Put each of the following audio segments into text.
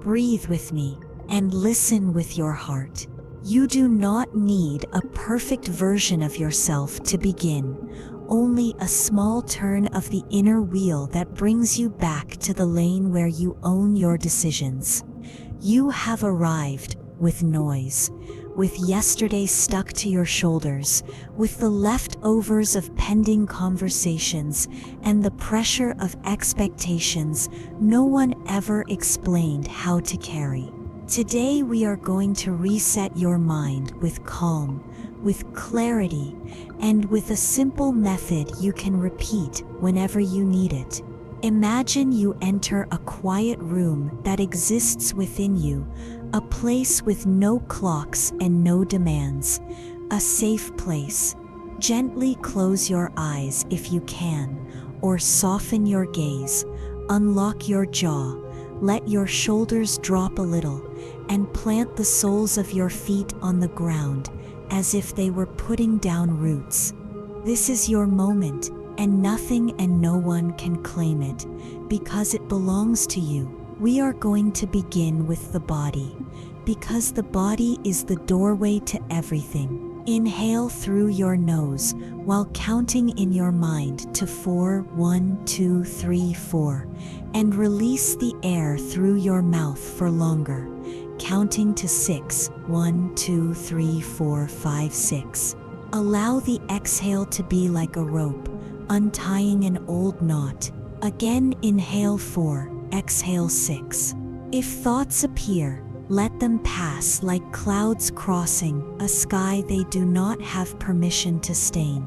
breathe with me, and listen with your heart. You do not need a perfect version of yourself to begin, only a small turn of the inner wheel that brings you back to the lane where you own your decisions. You have arrived with noise, with yesterday stuck to your shoulders, with the leftovers of pending conversations and the pressure of expectations no one ever explained how to carry. Today we are going to reset your mind with calm, with clarity, and with a simple method you can repeat whenever you need it. Imagine you enter a quiet room that exists within you, a place with no clocks and no demands, a safe place. Gently close your eyes if you can, or soften your gaze, unlock your jaw, let your shoulders drop a little, and plant the soles of your feet on the ground as if they were putting down roots. This is your moment, and nothing and no one can claim it, because it belongs to you. We are going to begin with the body, because the body is the doorway to everything. Inhale through your nose while counting in your mind to 4, 1, 2, 3, 4, and release the air through your mouth for longer, counting to 6, 1, 2, 3, 4, 5, 6. Allow the exhale to be like a rope, untying an old knot. Again, inhale 4, exhale 6. If thoughts appear, let them pass like clouds crossing a sky they do not have permission to stain.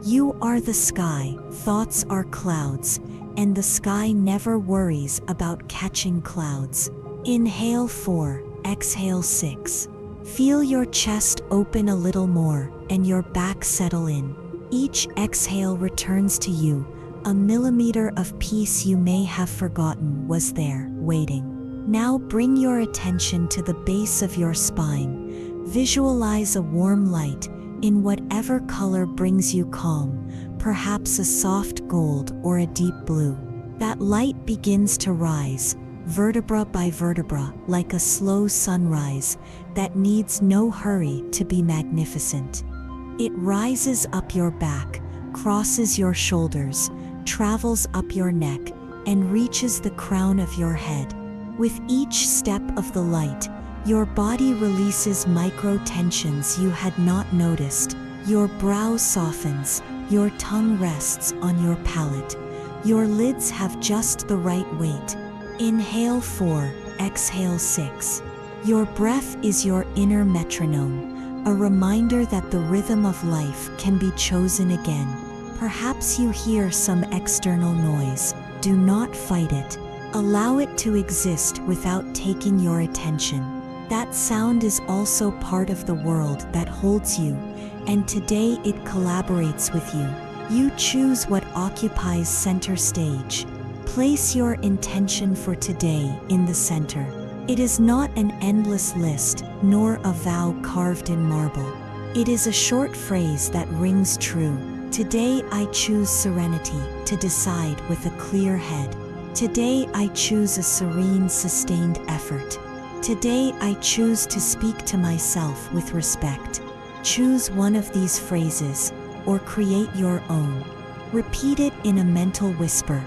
You are the sky, thoughts are clouds, and the sky never worries about catching clouds. Inhale 4, exhale 6. Feel your chest open a little more and your back settle in. Each exhale returns to you a millimeter of peace you may have forgotten was there, waiting. Now bring your attention to the base of your spine. Visualize a warm light in whatever color brings you calm, perhaps a soft gold or a deep blue. That light begins to rise, vertebra by vertebra, like a slow sunrise that needs no hurry to be magnificent. It rises up your back, crosses your shoulders, travels up your neck, and reaches the crown of your head. With each step of the light, your body releases micro tensions you had not noticed. Your brow softens, your tongue rests on your palate. Your lids have just the right weight. Inhale 4, exhale 6. Your breath is your inner metronome, a reminder that the rhythm of life can be chosen again. Perhaps you hear some external noise. Do not fight it. Allow it to exist without taking your attention. That sound is also part of the world that holds you, and today it collaborates with you. You choose what occupies center stage. Place your intention for today in the center. It is not an endless list, nor a vow carved in marble. It is a short phrase that rings true. Today I choose serenity to decide with a clear head. Today I choose a serene, sustained effort. Today I choose to speak to myself with respect. Choose one of these phrases, or create your own. Repeat it in a mental whisper,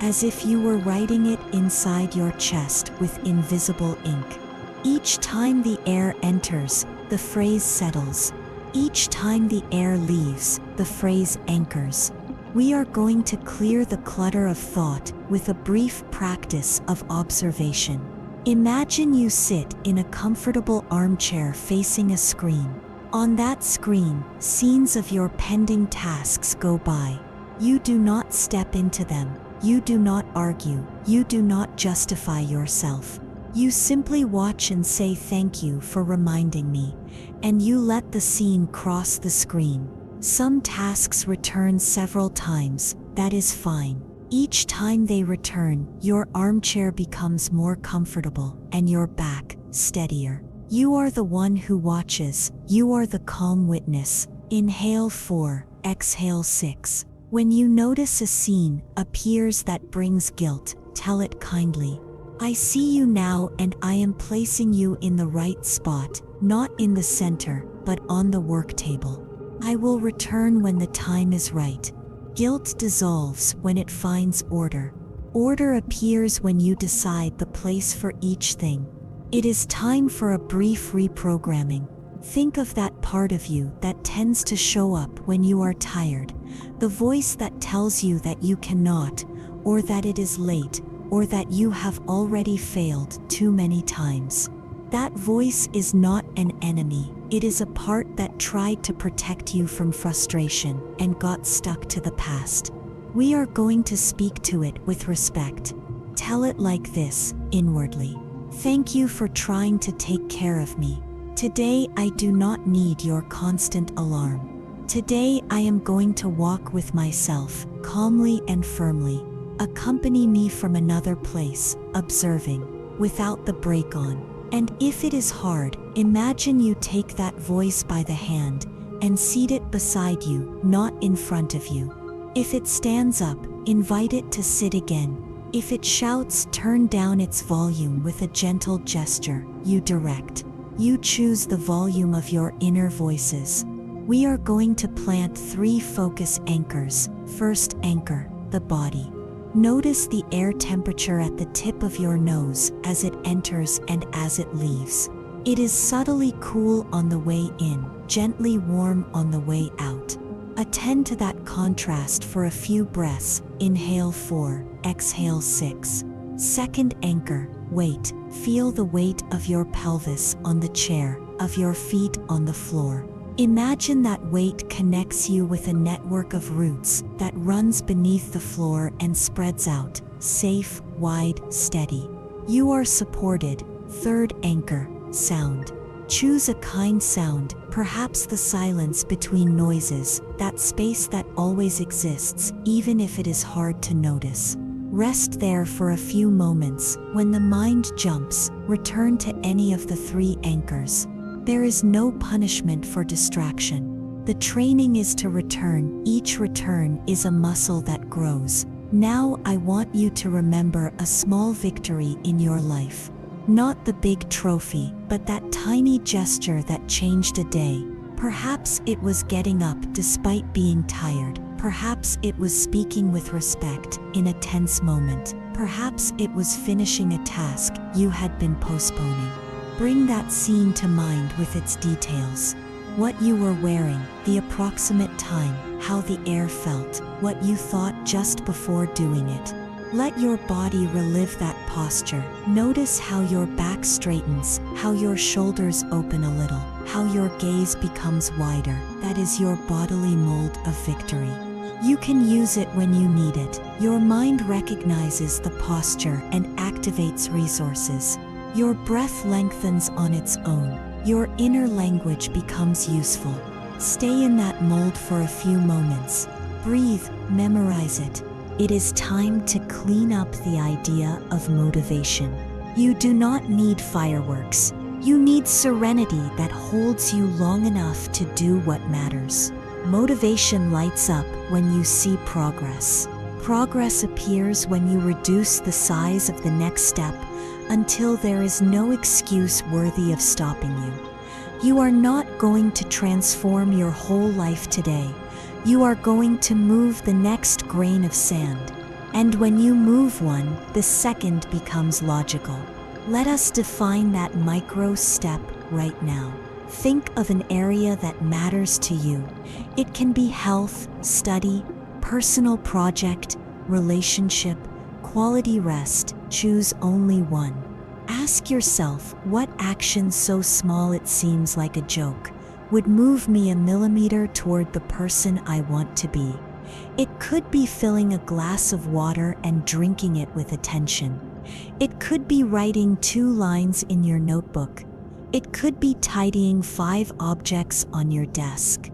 as if you were writing it inside your chest with invisible ink. Each time the air enters, the phrase settles. Each time the air leaves, the phrase anchors. We are going to clear the clutter of thought with a brief practice of observation. Imagine you sit in a comfortable armchair facing a screen. On that screen, scenes of your pending tasks go by. You do not step into them. You do not argue. You do not justify yourself. You simply watch and say thank you for reminding me, and you let the scene cross the screen. Some tasks return several times. That is fine. Each time they return, your armchair becomes more comfortable and your back steadier. You are the one who watches. You are the calm witness. Inhale 4, exhale 6. When you notice a scene appears that brings guilt, tell it kindly. I see you now, and I am placing you in the right spot, not in the center, but on the work table. I will return when the time is right. Guilt dissolves when it finds order. Order appears when you decide the place for each thing. It is time for a brief reprogramming. Think of that part of you that tends to show up when you are tired, the voice that tells you that you cannot, or that it is late, or that you have already failed too many times. That voice is not an enemy. It is a part that tried to protect you from frustration and got stuck to the past. We are going to speak to it with respect. Tell it like this, inwardly. Thank you for trying to take care of me. Today I do not need your constant alarm. Today I am going to walk with myself, calmly and firmly. Accompany me from another place, observing, without the brake on. And if it is hard, imagine you take that voice by the hand and seat it beside you, not in front of you. If it stands up, invite it to sit again. If it shouts, turn down its volume with a gentle gesture. You direct. You choose the volume of your inner voices. We are going to plant 3 focus anchors. First anchor, the body. Notice the air temperature at the tip of your nose as it enters and as it leaves. It is subtly cool on the way in, gently warm on the way out. Attend to that contrast for a few breaths. Inhale 4, exhale 6. Second anchor, weight. Feel the weight of your pelvis on the chair, of your feet on the floor. Imagine that weight connects you with a network of roots that runs beneath the floor and spreads out, safe, wide, steady. You are supported. Third anchor, sound. Choose a kind sound, perhaps the silence between noises, that space that always exists, even if it is hard to notice. Rest there for a few moments. When the mind jumps, return to any of the 3 anchors. There is no punishment for distraction. The training is to return. Each return is a muscle that grows. Now I want you to remember a small victory in your life. Not the big trophy, but that tiny gesture that changed a day. Perhaps it was getting up despite being tired. Perhaps it was speaking with respect in a tense moment. Perhaps it was finishing a task you had been postponing. Bring that scene to mind with its details. What you were wearing, the approximate time, how the air felt, what you thought just before doing it. Let your body relive that posture. Notice how your back straightens, how your shoulders open a little, how your gaze becomes wider. That is your bodily mold of victory. You can use it when you need it. Your mind recognizes the posture and activates resources. Your breath lengthens on its own. Your inner language becomes useful. Stay in that mold for a few moments. Breathe, memorize it. It is time to clean up the idea of motivation. You do not need fireworks. You need serenity that holds you long enough to do what matters. Motivation lights up when you see progress. Progress appears when you reduce the size of the next step until there is no excuse worthy of stopping you. You are not going to transform your whole life today. You are going to move the next grain of sand. And when you move one, the second becomes logical. Let us define that micro step right now. Think of an area that matters to you. It can be health, study, personal project, relationship, quality rest. Choose only one. Ask yourself, what action so small it seems like a joke would move me a millimeter toward the person I want to be? It could be filling a glass of water and drinking it with attention. It could be writing 2 lines in your notebook. It could be tidying 5 objects on your desk.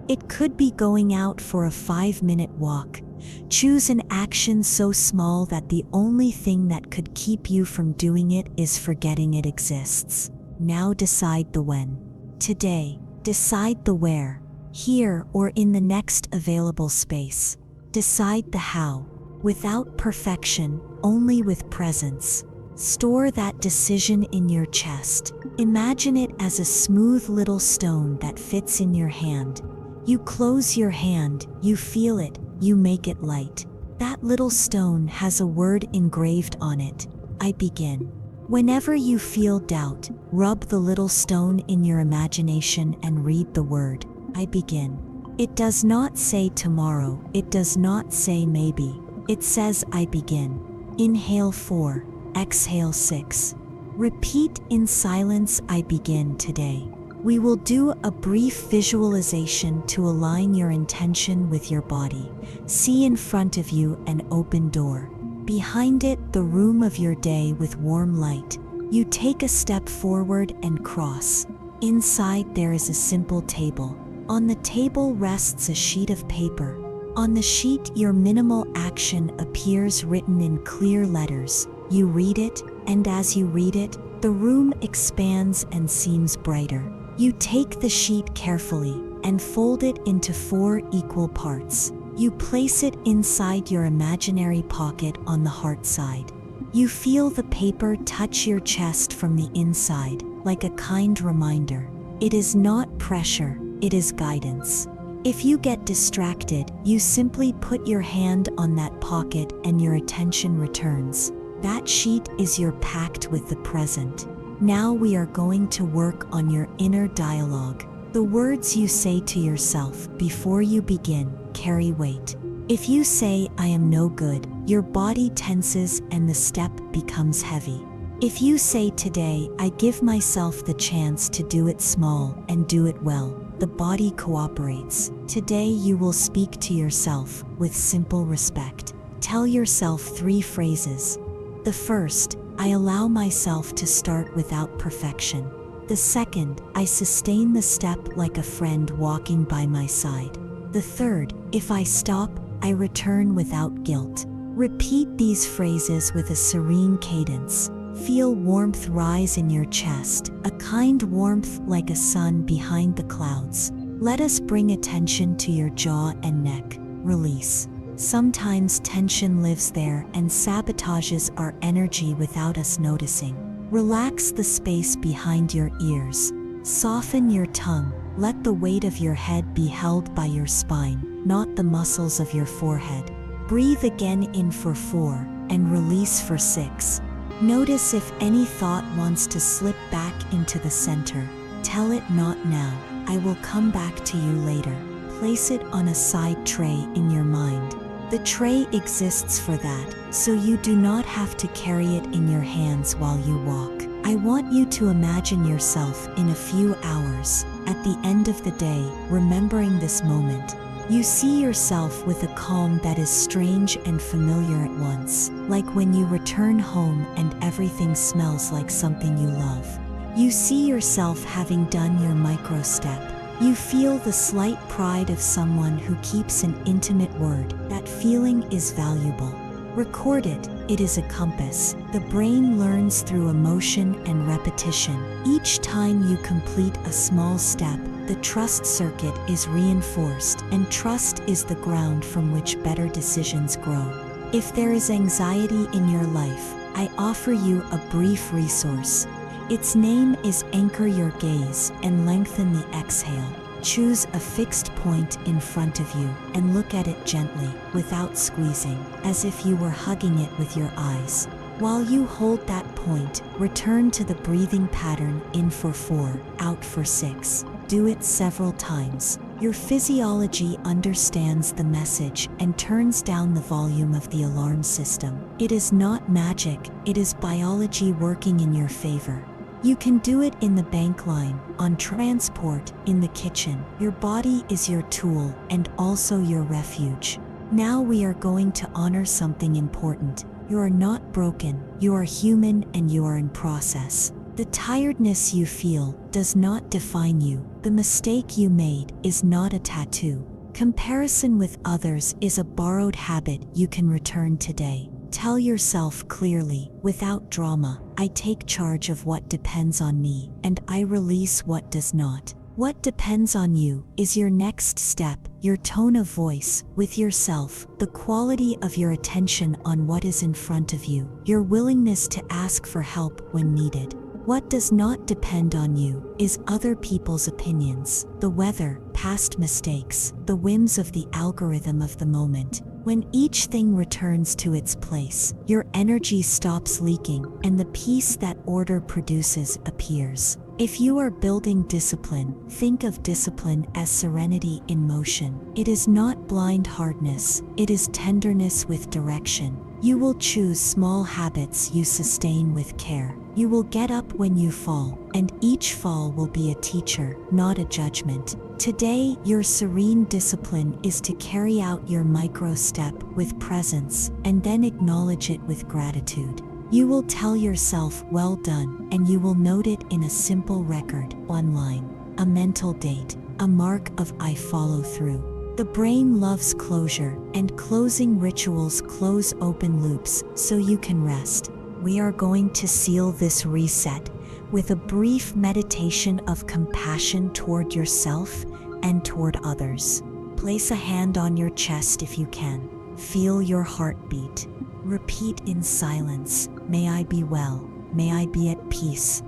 It could be going out for a 5-minute walk. Choose an action so small that the only thing that could keep you from doing it is forgetting it exists. Now decide the when. Today, decide the where. Here or in the next available space. Decide the how. Without perfection, only with presence. Store that decision in your chest. Imagine it as a smooth little stone that fits in your hand. You close your hand, you feel it, you make it light. That little stone has a word engraved on it. I begin. Whenever you feel doubt, rub the little stone in your imagination and read the word. I begin. It does not say tomorrow, it does not say maybe. It says I begin. Inhale 4, exhale 6. Repeat in silence, I begin today. We will do a brief visualization to align your intention with your body. See in front of you an open door. Behind it, the room of your day with warm light. You take a step forward and cross. Inside there is a simple table. On the table rests a sheet of paper. On the sheet, your minimal action appears written in clear letters. You read it, and as you read it, the room expands and seems brighter. You take the sheet carefully and fold it into 4 equal parts. You place it inside your imaginary pocket on the heart side. You feel the paper touch your chest from the inside, like a kind reminder. It is not pressure, it is guidance. If you get distracted, you simply put your hand on that pocket and your attention returns. That sheet is your pact with the present. Now we are going to work on your inner dialogue. The words you say to yourself before you begin carry weight. If you say, I am no good, your body tenses and the step becomes heavy. If you say today, I give myself the chance to do it small and do it well, the body cooperates. Today you will speak to yourself with simple respect. Tell yourself 3 phrases. The first, I allow myself to start without perfection. The second, I sustain the step like a friend walking by my side. The third, if I stop, I return without guilt. Repeat these phrases with a serene cadence. Feel warmth rise in your chest, a kind warmth like a sun behind the clouds. Let us bring attention to your jaw and neck. Release. Sometimes tension lives there and sabotages our energy without us noticing. Relax the space behind your ears. Soften your tongue. Let the weight of your head be held by your spine, not the muscles of your forehead. Breathe again in for 4 and release for 6. Notice if any thought wants to slip back into the center. Tell it not now. I will come back to you later. Place it on a side tray in your mind. The tray exists for that, so you do not have to carry it in your hands while you walk. I want you to imagine yourself in a few hours, at the end of the day, remembering this moment. You see yourself with a calm that is strange and familiar at once, like when you return home and everything smells like something you love. You see yourself having done your micro step. You feel the slight pride of someone who keeps an intimate word. That feeling is valuable. Record it. It is a compass. The brain learns through emotion and repetition. Each time you complete a small step, the trust circuit is reinforced, and trust is the ground from which better decisions grow. If there is anxiety in your life, I offer you a brief resource. Its name is Anchor Your Gaze and Lengthen the Exhale. Choose a fixed point in front of you and look at it gently, without squeezing, as if you were hugging it with your eyes. While you hold that point, return to the breathing pattern in for 4, out for 6. Do it several times. Your physiology understands the message and turns down the volume of the alarm system. It is not magic, it is biology working in your favor. You can do it in the bank line, on transport, in the kitchen. Your body is your tool and also your refuge. Now we are going to honor something important. You are not broken, you are human, and you are in process. The tiredness you feel does not define you. The mistake you made is not a tattoo. Comparison with others is a borrowed habit you can return today. Tell yourself clearly, without drama, I take charge of what depends on me, and I release what does not. What depends on you is your next step, your tone of voice with yourself, the quality of your attention on what is in front of you, your willingness to ask for help when needed. What does not depend on you is other people's opinions, the weather, past mistakes, the whims of the algorithm of the moment. When each thing returns to its place, your energy stops leaking and the peace that order produces appears. If you are building discipline, think of discipline as serenity in motion. It is not blind hardness, it is tenderness with direction. You will choose small habits you sustain with care. You will get up when you fall, and each fall will be a teacher, not a judgment. Today, your serene discipline is to carry out your micro step with presence and then acknowledge it with gratitude. You will tell yourself, well done, and you will note it in a simple record, one line, a mental date, a mark of I follow through. The brain loves closure, and closing rituals close open loops so you can rest. We are going to seal this reset with a brief meditation of compassion toward yourself and toward others. Place a hand on your chest if you can. Feel your heartbeat. Repeat in silence, may I be well, may I be at peace,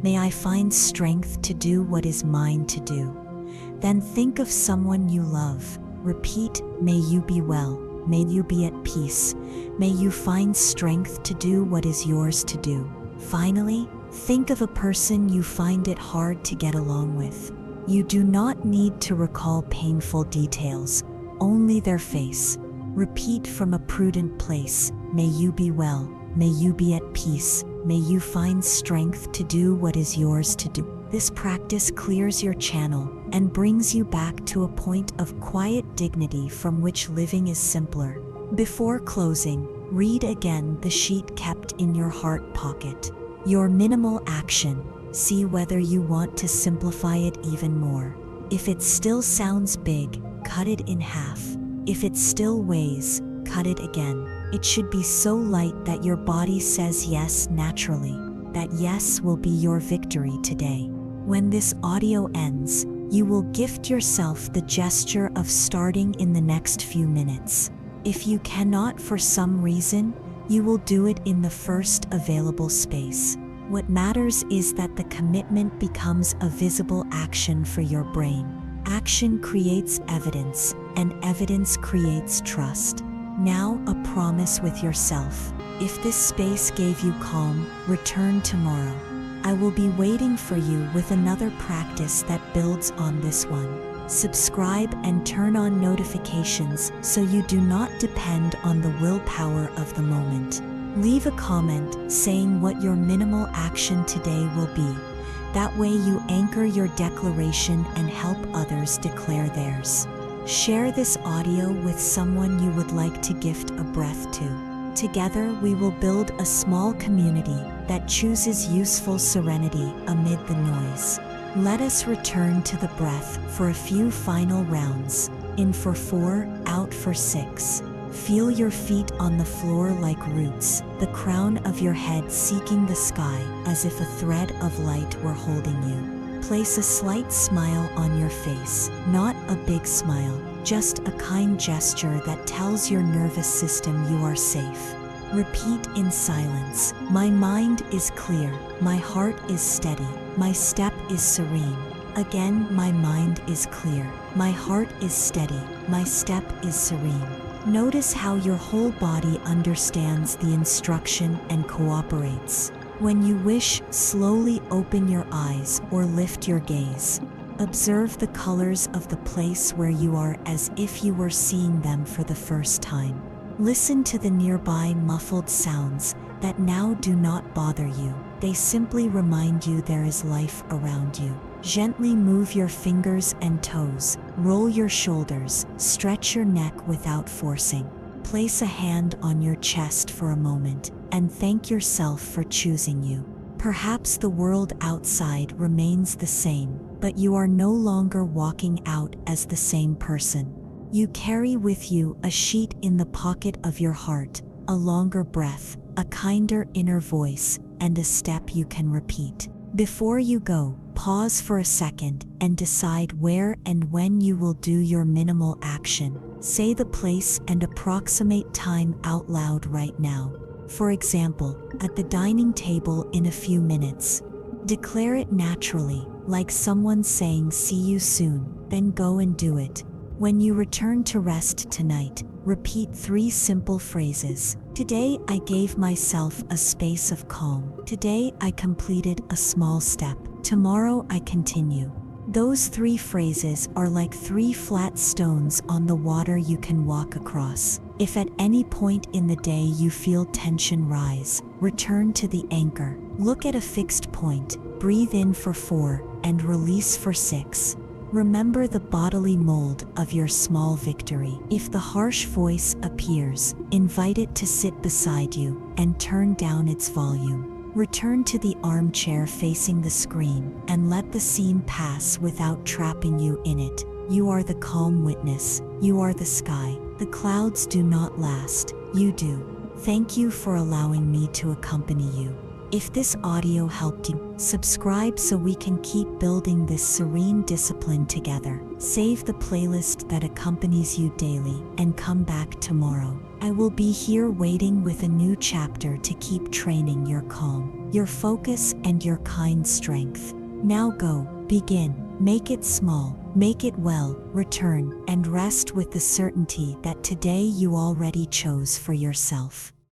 may I find strength to do what is mine to do. Then think of someone you love. Repeat, may you be well, may you be at peace, may you find strength to do what is yours to do. Finally, think of a person you find it hard to get along with. You do not need to recall painful details, only their face. Repeat from a prudent place, may you be well, may you be at peace, may you find strength to do what is yours to do. This practice clears your channel and brings you back to a point of quiet dignity from which living is simpler. Before closing, read again the sheet kept in your heart pocket. Your minimal action, see whether you want to simplify it even more. If it still sounds big, cut it in half. If it still weighs, cut it again. It should be so light that your body says yes naturally. That yes will be your victory today. When this audio ends, you will gift yourself the gesture of starting in the next few minutes. If you cannot for some reason, you will do it in the first available space. What matters is that the commitment becomes a visible action for your brain. Action creates evidence, and evidence creates trust. Now, a promise with yourself. If this space gave you calm, return tomorrow. I will be waiting for you with another practice that builds on this one. Subscribe and turn on notifications so you do not depend on the willpower of the moment. Leave a comment saying what your minimal action today will be. That way you anchor your declaration and help others declare theirs. Share this audio with someone you would like to gift a breath to. Together we will build a small community that chooses useful serenity amid the noise. Let us return to the breath for a few final rounds. In for 4, out for 6. Feel your feet on the floor like roots, the crown of your head seeking the sky as if a thread of light were holding you. Place a slight smile on your face, not a big smile, just a kind gesture that tells your nervous system you are safe. Repeat in silence, my mind is clear, my heart is steady, my step is serene. Again, my mind is clear, my heart is steady, my step is serene. Notice how your whole body understands the instruction and cooperates. When you wish, slowly open your eyes or lift your gaze. Observe the colors of the place where you are as if you were seeing them for the first time. Listen to the nearby muffled sounds that now do not bother you. They simply remind you there is life around you. Gently move your fingers and toes, roll your shoulders, stretch your neck without forcing. Place a hand on your chest for a moment and thank yourself for choosing you. Perhaps the world outside remains the same, but you are no longer walking out as the same person. You carry with you a sheet in the pocket of your heart, a longer breath, a kinder inner voice, and a step you can repeat. Before you go, pause Pause for a second and decide where and when you will do your minimal action. Say the place and approximate time out loud right now. For example, at the dining table in a few minutes. Declare it naturally, like someone saying "see you soon," then go and do it. When you return to rest tonight, repeat 3 simple phrases. Today I gave myself a space of calm. Today I completed a small step. Tomorrow I continue. Those 3 phrases are like 3 flat stones on the water you can walk across. If at any point in the day you feel tension rise, return to the anchor. Look at a fixed point, breathe in for 4, and release for 6. Remember the bodily mold of your small victory. If the harsh voice appears, invite it to sit beside you and turn down its volume. Return to the armchair facing the screen and let the scene pass without trapping you in it. You are the calm witness. You are the sky. The clouds do not last. You do. Thank you for allowing me to accompany you. If this audio helped you, subscribe so we can keep building this serene discipline together. Save the playlist that accompanies you daily and come back tomorrow. I will be here waiting with a new chapter to keep training your calm, your focus, and your kind strength. Now go, begin, make it small, make it well, return, and rest with the certainty that today you already chose for yourself.